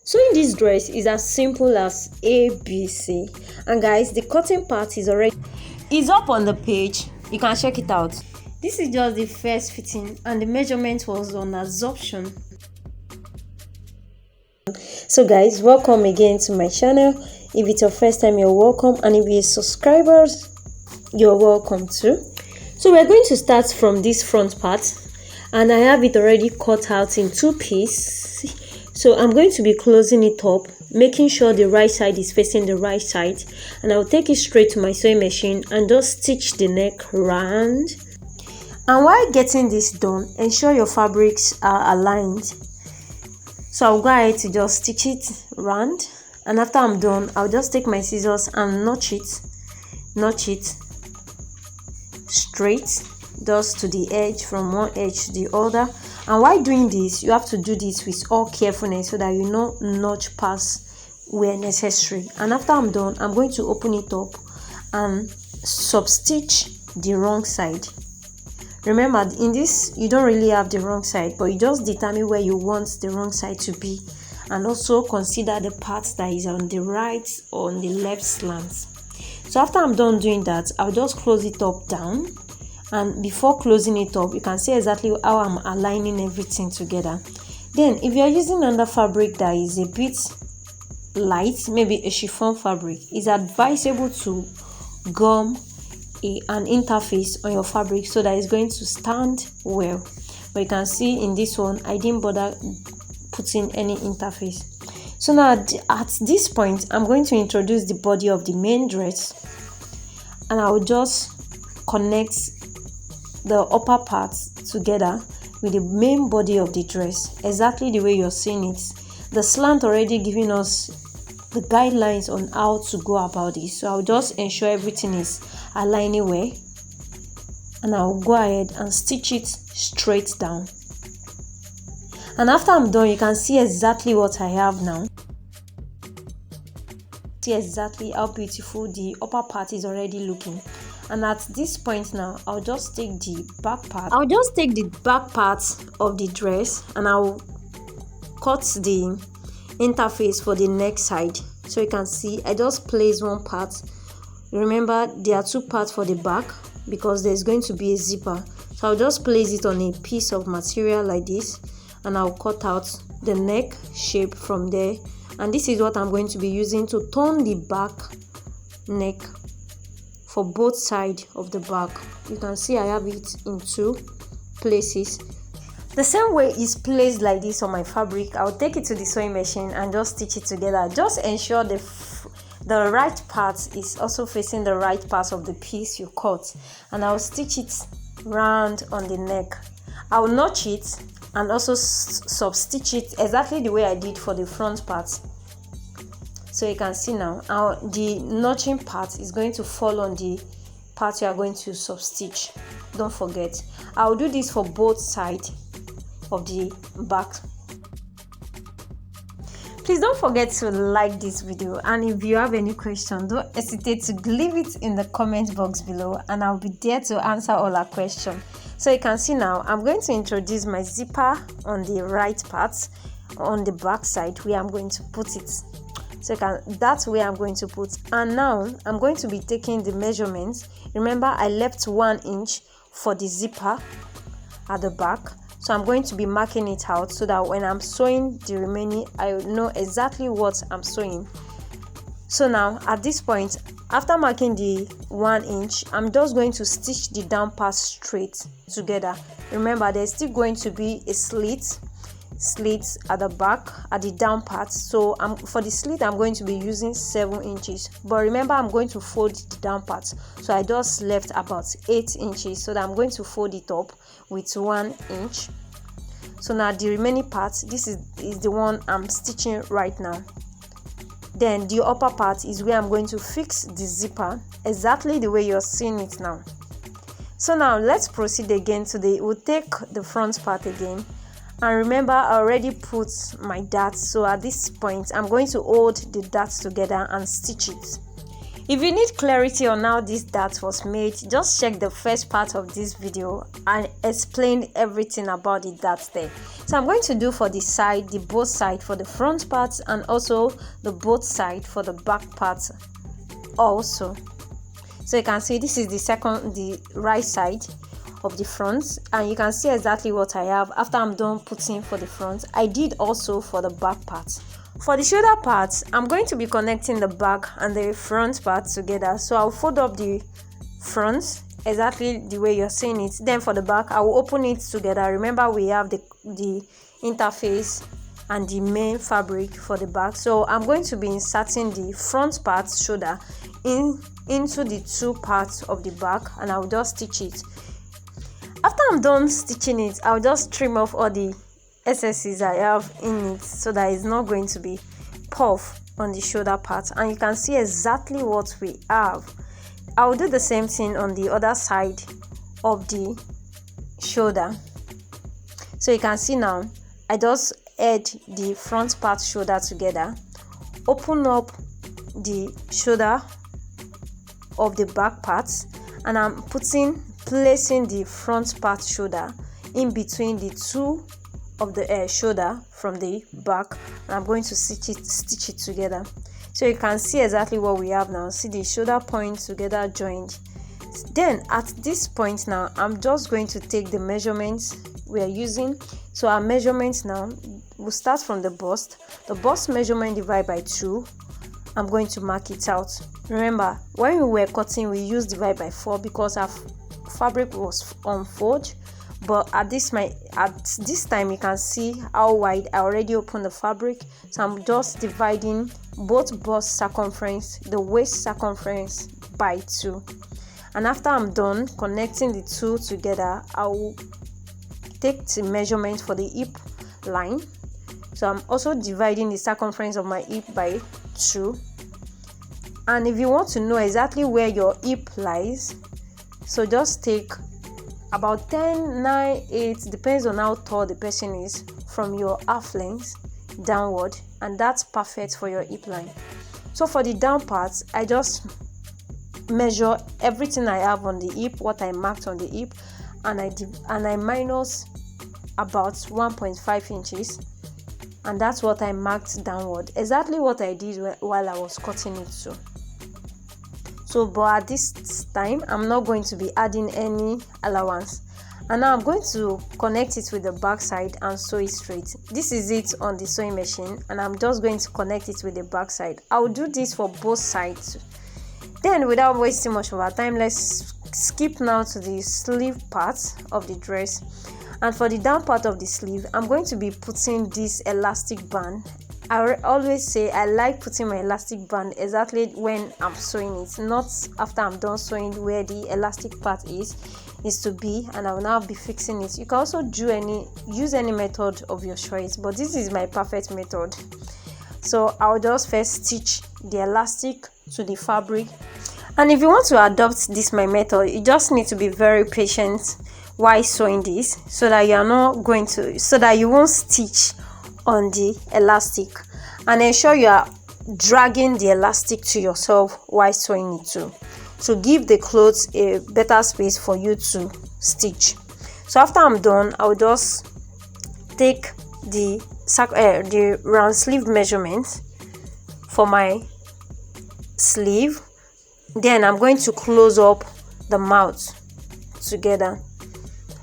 Sewing this dress is as simple as ABC. And guys, the cutting part is up on the page. You can check it out. This is just the first fitting and the measurement was on absorption. So guys, welcome again to my channel. If it's your first time, you're welcome, and if you're subscribers, you're welcome too. So we're going to start from this front part, and I have it already cut out in 2 pieces. So I'm going to be closing it up, making sure the right side is facing the right side, and I'll take it straight to my sewing machine and just stitch the neck round. And while getting this done, ensure your fabrics are aligned. So I'll go ahead to just stitch it round, and after I'm done, I'll just take my scissors and notch it straight, just to the edge, from one edge to the other. And while doing this, you have to do this with all carefulness so that you don't notch past where necessary. And after I'm done, I'm going to open it up and substitch the wrong side. Remember, in this you don't really have the wrong side, but you just determine where you want the wrong side to be, and also consider the part that is on the right or on the left slant. So after I'm done doing that, I'll just close it up down. And before closing it up, you can see exactly how I'm aligning everything together. Then if you're using another fabric that is a bit light, maybe a chiffon fabric, it's advisable to gum an interface on your fabric so that it's going to stand well. But you can see in this one, I didn't bother putting any interface. So now at this point, I'm going to introduce the body of the main dress, and I will just connect the upper parts together with the main body of the dress, exactly the way you're seeing it. The slant already giving us the guidelines on how to go about this, so I'll just ensure everything is aligning well, and I'll go ahead and stitch it straight down. And after I'm done, you can see exactly what I have now. See exactly how beautiful the upper part is already looking. And at this point now, I'll just take the back part. I'll just take the back part of the dress and I'll cut the interface for the neck side. So you can see I just place one part. Remember, there are 2 parts for the back because there's going to be a zipper. So I'll just place it on a piece of material like this, and I'll cut out the neck shape from there. And this is what I'm going to be using to turn the back neck for both sides of the back. You can see I have it in 2 places. The same way it's placed like this on my fabric, I'll take it to the sewing machine and just stitch it together. Just ensure the right part is also facing the right part of the piece you cut, and I'll stitch it round on the neck. I'll notch it and also substitch it exactly the way I did for the front part. So you can see now the notching part is going to fall on the part you are going to substitch. Don't forget, I'll do this for both sides of the back. Please don't forget to like this video, and if you have any question, don't hesitate to leave it in the comment box below, and I'll be there to answer all our questions. So you can see now I'm going to introduce my zipper on the right part, on the back side where I'm going to put it. So that's where I'm going to put. And now I'm going to be taking the measurements. Remember, I left 1 inch for the zipper at the back, so I'm going to be marking it out so that when I'm sewing the remaining, I know exactly what I'm sewing. So now at this point, after marking the 1 inch, I'm just going to stitch the down part straight together. Remember, there's still going to be a slit at the back at the down part. So for the slit, I'm going to be using 7 inches, but remember, I'm going to fold the down part, so I just left about 8 inches, so that I'm going to fold it up with 1 inch. So now the remaining part, this is the one I'm stitching right now. Then the upper part is where I'm going to fix the zipper exactly the way you're seeing it now. So now let's proceed again we'll take the front part again. And remember, I already put my darts, so at this point I'm going to hold the darts together and stitch it. If you need clarity on how this dart was made, just check the first part of this video and explain everything about the dart there. So I'm going to do for the side, the both side for the front part, and also the both side for the back part also. So you can see this is the right side of the front, and you can see exactly what I have after I'm done putting for the front. I did also for the back part. For the shoulder part, I'm going to be connecting the back and the front part together. So I'll fold up the front exactly the way you're seeing it. Then for the back, I will open it together. Remember, we have the interface and the main fabric for the back. So I'm going to be inserting the front part shoulder into the two parts of the back, and I'll just stitch it. After I'm done stitching it, I'll just trim off all the excesses I have in it so that it's not going to be puff on the shoulder part, and you can see exactly what we have. I'll do the same thing on the other side of the shoulder. So you can see now I just add the front part shoulder together, open up the shoulder of the back part, and I'm placing the front part shoulder in between the two of the shoulder from the back, and I'm going to stitch it together. So you can see exactly what we have now. See the shoulder point together joined. Then at this point now, I'm just going to take the measurements we are using. So our measurements now, we'll start from the bust. The bust measurement divided by 2. I'm going to mark it out. Remember, when we were cutting, we used divide by 4 because our fabric was unfolded. But at this time, you can see how wide I already opened the fabric. So I'm just dividing both bust circumference, the waist circumference, by 2. And after I'm done connecting the two together, I will take the measurement for the hip line. So I'm also dividing the circumference of my hip by 2. And if you want to know exactly where your hip lies, so just take about 10, 9, 8, depends on how tall the person is, from your half length downward, and that's perfect for your hip line. So for the down parts, I just measure everything I have on the hip, what I marked on the hip, and I minus about 1.5 inches, and that's what I marked downward, exactly what I did while I was cutting it too. So but at this time, I'm not going to be adding any allowance, and now I'm going to connect it with the back side and sew it straight. This is it on the sewing machine, and I'm just going to connect it with the back side. I'll do this for both sides. Then without wasting much of our time, let's skip now to the sleeve part of the dress. And for the down part of the sleeve, I'm going to be putting this elastic band. I always say I like putting my elastic band exactly when I'm sewing it, not after I'm done sewing where the elastic part is to be, and I will now be fixing it. You can also use any method of your choice, but this is my perfect method. So I'll just first stitch the elastic to the fabric. And if you want to adopt this my method, you just need to be very patient while sewing this, so that you won't stitch on the elastic, and ensure you are dragging the elastic to yourself while sewing it too, to give the clothes a better space for you to stitch. So after I'm done, I'll just take the round sleeve measurement for my sleeve. Then I'm going to close up the mouth together,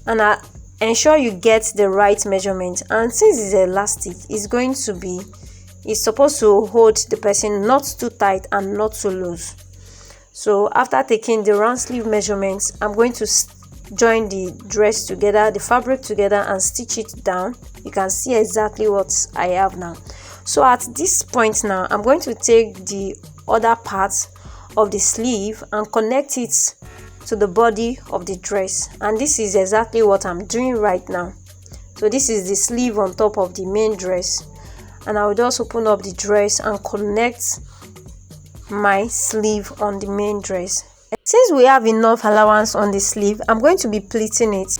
and ensure you get the right measurement. And since it's elastic, it's supposed to hold the person not too tight and not too loose. So after taking the round sleeve measurements, I'm going to join the dress together, the fabric together, and stitch it down. You can see exactly what I have now. So at this point now, I'm going to take the other part of the sleeve and connect it to the body of the dress, and this is exactly what I'm doing right now. So this is the sleeve on top of the main dress, and I will just open up the dress and connect my sleeve on the main dress. Since we have enough allowance on the sleeve, I'm going to be pleating it,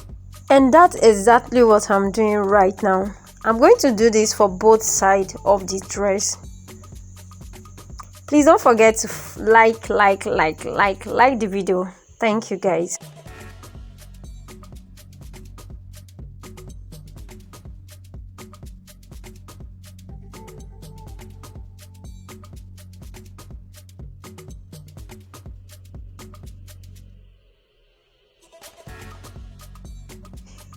and that's exactly what I'm doing right now. I'm going to do this for both sides of the dress. Please don't forget to like the video. Thank you guys.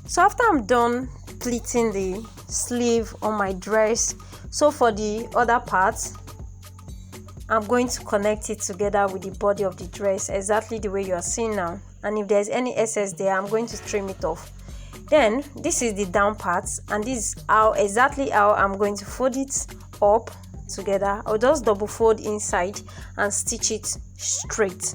So after I'm done pleating the sleeve on my dress, so for the other parts, I'm going to connect it together with the body of the dress exactly the way you are seeing now. And if there's any excess there, I'm going to trim it off. Then this is the down part, and this is exactly how I'm going to fold it up together. I'll just double fold inside and stitch it straight.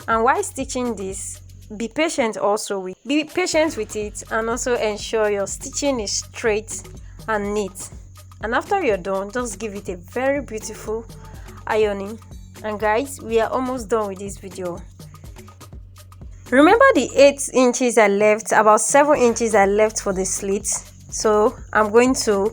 And while stitching this, be patient with it, and also ensure your stitching is straight and neat. And after you're done, just give it a very beautiful ironing. And guys, we are almost done with this video. Remember the 8 inches I left, about 7 inches I left for the slit. So I'm going to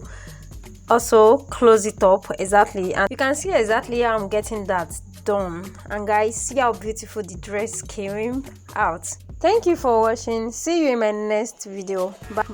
also close it up exactly, and you can see exactly how I'm getting that done. And guys, see how beautiful the dress came out. Thank you for watching. See you in my next video. Bye.